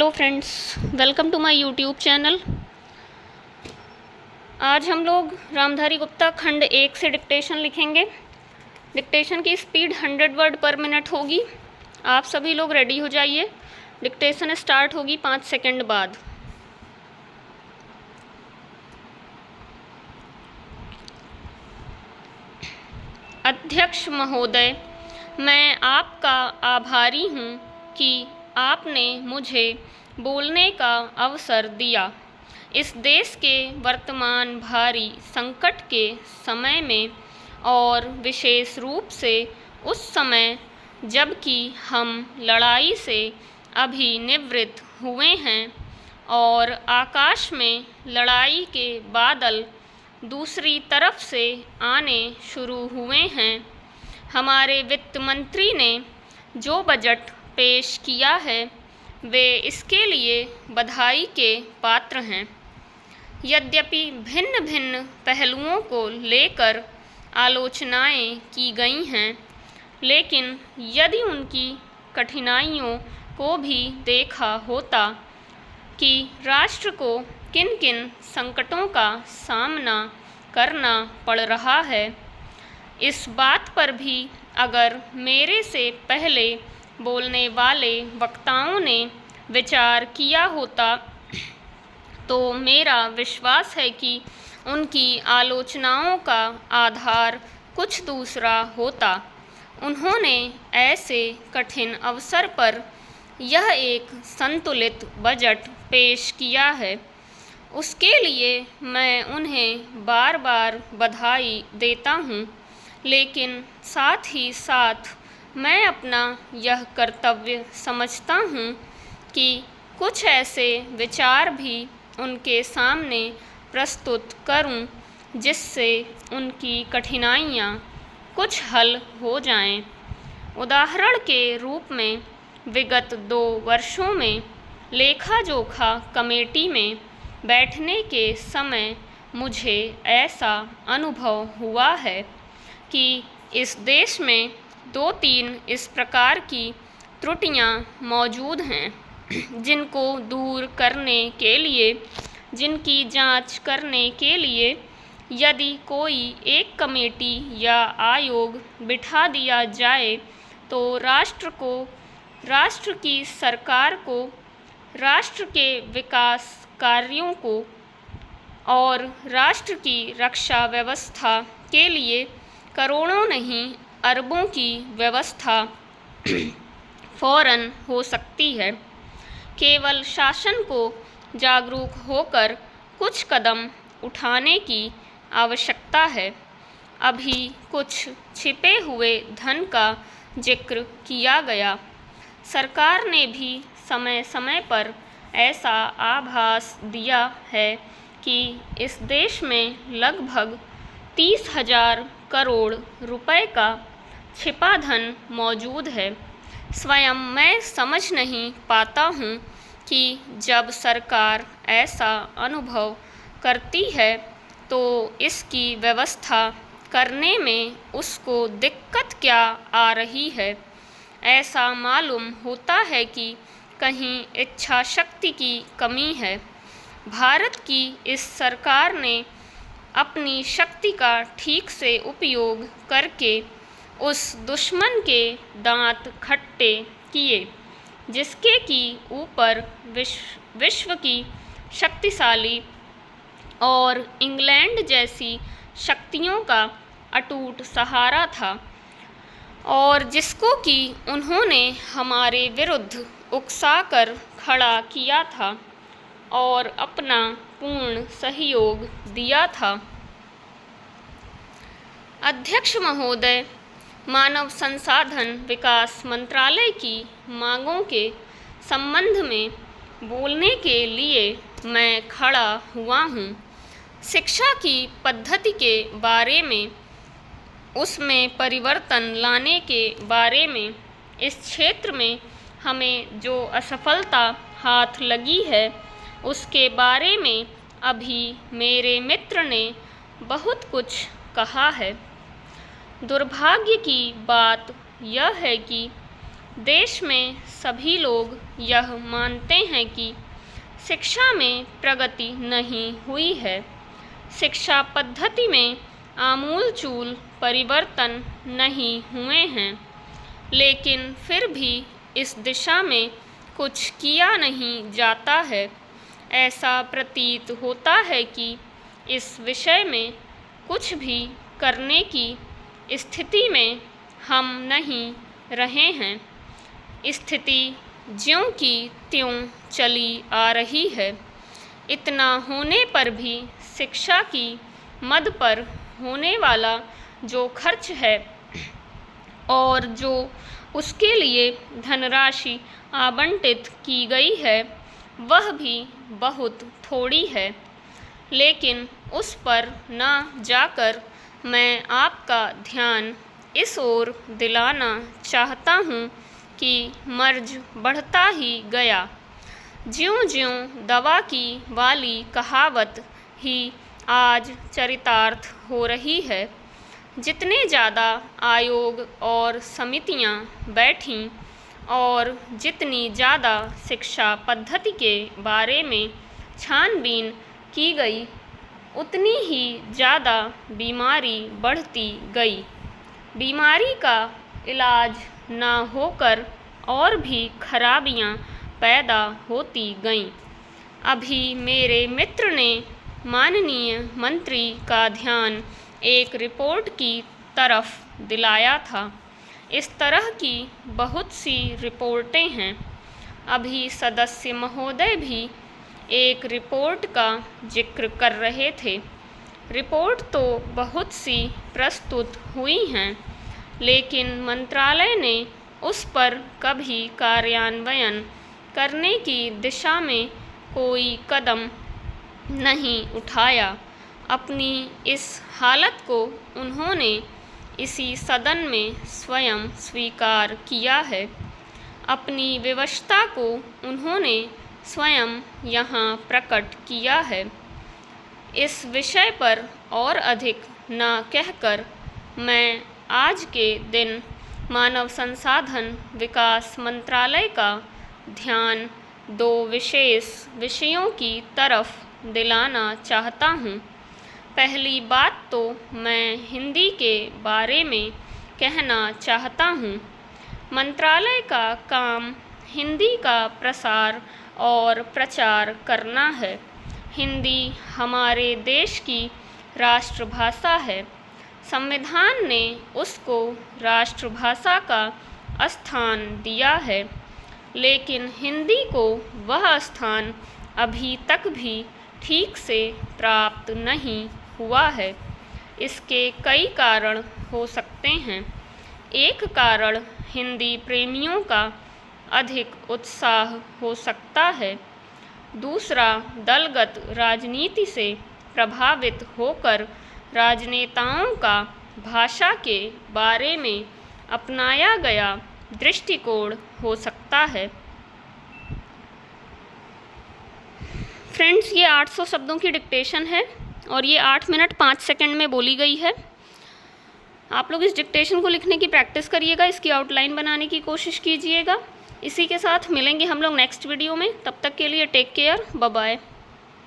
Hello friends, welcome to my YouTube channel. आज हम लोग रामधारी गुप्ता खंड 1 से डिक्टेशन लिखेंगे। डिक्टेशन की स्पीड 100 वर्ड पर मिनट होगी। आप सभी लोग रेडी हो जाइए। डिक्टेशन स्टार्ट होगी 5 सेकंड बाद। अध्यक्ष महोदय, मैं आपका आभारी हूँ कि आपने मुझे बोलने का अवसर दिया। इस देश के वर्तमान भारी संकट के समय में और विशेष रूप से उस समय जबकि हम लड़ाई से अभी निवृत्त हुए हैं और आकाश में लड़ाई के बादल दूसरी तरफ से आने शुरू हुए हैं, हमारे वित्त मंत्री ने जो बजट पेश किया है वे इसके लिए बधाई के पात्र हैं। यद्यपि भिन्न भिन्न पहलुओं को लेकर आलोचनाएं की गई हैं, लेकिन यदि उनकी कठिनाइयों को भी देखा होता कि राष्ट्र को किन किन संकटों का सामना करना पड़ रहा है, इस बात पर भी अगर मेरे से पहले बोलने वाले वक्ताओं ने विचार किया होता तो मेरा विश्वास है कि उनकी आलोचनाओं का आधार कुछ दूसरा होता। उन्होंने ऐसे कठिन अवसर पर यह एक संतुलित बजट पेश किया है, उसके लिए मैं उन्हें बार बार बधाई देता हूँ, लेकिन साथ ही साथ मैं अपना यह कर्तव्य समझता हूँ कि कुछ ऐसे विचार भी उनके सामने प्रस्तुत करूँ जिससे उनकी कठिनाइयाँ कुछ हल हो जाएं। उदाहरण के रूप में विगत 2 वर्षों में लेखा जोखा कमेटी में बैठने के समय मुझे ऐसा अनुभव हुआ है कि इस देश में 2-3 इस प्रकार की त्रुटियां मौजूद हैं जिनको दूर करने के लिए, जिनकी जांच करने के लिए यदि कोई एक कमेटी या आयोग बिठा दिया जाए तो राष्ट्र को, राष्ट्र की सरकार को, राष्ट्र के विकास कार्यों को और राष्ट्र की रक्षा व्यवस्था के लिए करोड़ों नहीं अरबों की व्यवस्था फौरन हो सकती है। केवल शासन को जागरूक होकर कुछ कदम उठाने की आवश्यकता है। अभी कुछ छिपे हुए धन का जिक्र किया गया। सरकार ने भी समय समय पर ऐसा आभास दिया है कि इस देश में लगभग 30,000 करोड़ रुपए का छिपा धन मौजूद है। स्वयं मैं समझ नहीं पाता हूँ कि जब सरकार ऐसा अनुभव करती है तो इसकी व्यवस्था करने में उसको दिक्कत क्या आ रही है। ऐसा मालूम होता है कि कहीं इच्छा शक्ति की कमी है। भारत की इस सरकार ने अपनी शक्ति का ठीक से उपयोग करके उस दुश्मन के दांत खट्टे किए जिसके कि ऊपर विश्व की शक्तिशाली और इंग्लैंड जैसी शक्तियों का अटूट सहारा था और जिसको कि उन्होंने हमारे विरुद्ध उकसाकर खड़ा किया था और अपना पूर्ण सहयोग दिया था। अध्यक्ष महोदय, मानव संसाधन विकास मंत्रालय की मांगों के संबंध में बोलने के लिए मैं खड़ा हुआ हूँ। शिक्षा की पद्धति के बारे में, उसमें परिवर्तन लाने के बारे में, इस क्षेत्र में हमें जो असफलता हाथ लगी है उसके बारे में अभी मेरे मित्र ने बहुत कुछ कहा है। दुर्भाग्य की बात यह है कि देश में सभी लोग यह मानते हैं कि शिक्षा में प्रगति नहीं हुई है। शिक्षा पद्धति में आमूलचूल परिवर्तन नहीं हुए हैं, लेकिन फिर भी इस दिशा में कुछ किया नहीं जाता है। ऐसा प्रतीत होता है कि इस विषय में कुछ भी करने की स्थिति में हम नहीं रहे हैं। स्थिति ज्यों की त्यों चली आ रही है। इतना होने पर भी शिक्षा की मद पर होने वाला जो खर्च है और जो उसके लिए धनराशि आवंटित की गई है वह भी बहुत थोड़ी है। लेकिन उस पर न जाकर मैं आपका ध्यान इस ओर दिलाना चाहता हूँ कि मर्ज बढ़ता ही गया। ज्यों-ज्यों दवा की वाली कहावत ही आज चरितार्थ हो रही है। जितने ज़्यादा आयोग और समितियाँ बैठीं और जितनी ज़्यादा शिक्षा पद्धति के बारे में छानबीन की गई, उतनी ही ज़्यादा बीमारी बढ़ती गई। बीमारी का इलाज ना होकर और भी खराबियां पैदा होती गईं। अभी मेरे मित्र ने माननीय मंत्री का ध्यान एक रिपोर्ट की तरफ दिलाया था। इस तरह की बहुत सी रिपोर्टें हैं। अभी सदस्य महोदय भी एक रिपोर्ट का जिक्र कर रहे थे। रिपोर्ट तो बहुत सी प्रस्तुत हुई हैं, लेकिन मंत्रालय ने उस पर कभी कार्यान्वयन करने की दिशा में कोई कदम नहीं उठाया। अपनी इस हालत को उन्होंने इसी सदन में स्वयं स्वीकार किया है। अपनी विवशता को उन्होंने स्वयं यहाँ प्रकट किया है। इस विषय पर और अधिक न कहकर मैं आज के दिन मानव संसाधन विकास मंत्रालय का ध्यान दो विशेष विषयों की तरफ दिलाना चाहता हूँ। पहली बात तो मैं हिंदी के बारे में कहना चाहता हूँ। मंत्रालय का काम हिंदी का प्रसार और प्रचार करना है। हिंदी हमारे देश की राष्ट्रभाषा है। संविधान ने उसको राष्ट्रभाषा का स्थान दिया है, लेकिन हिंदी को वह स्थान अभी तक भी ठीक से प्राप्त नहीं हुआ है। इसके कई कारण हो सकते हैं। एक कारण हिंदी प्रेमियों का अधिक उत्साह हो सकता है। दूसरा, दलगत राजनीति से प्रभावित होकर राजनेताओं का भाषा के बारे में अपनाया गया दृष्टिकोण हो सकता है। फ्रेंड्स, ये 800 शब्दों की डिक्टेशन है और ये 8 मिनट 5 सेकंड में बोली गई है। आप लोग इस डिक्टेशन को लिखने की प्रैक्टिस करिएगा, इसकी आउटलाइन बनाने की कोशिश कीजिएगा। इसी के साथ मिलेंगे हम लोग नेक्स्ट वीडियो में। तब तक के लिए टेक केयर, बाय बाय।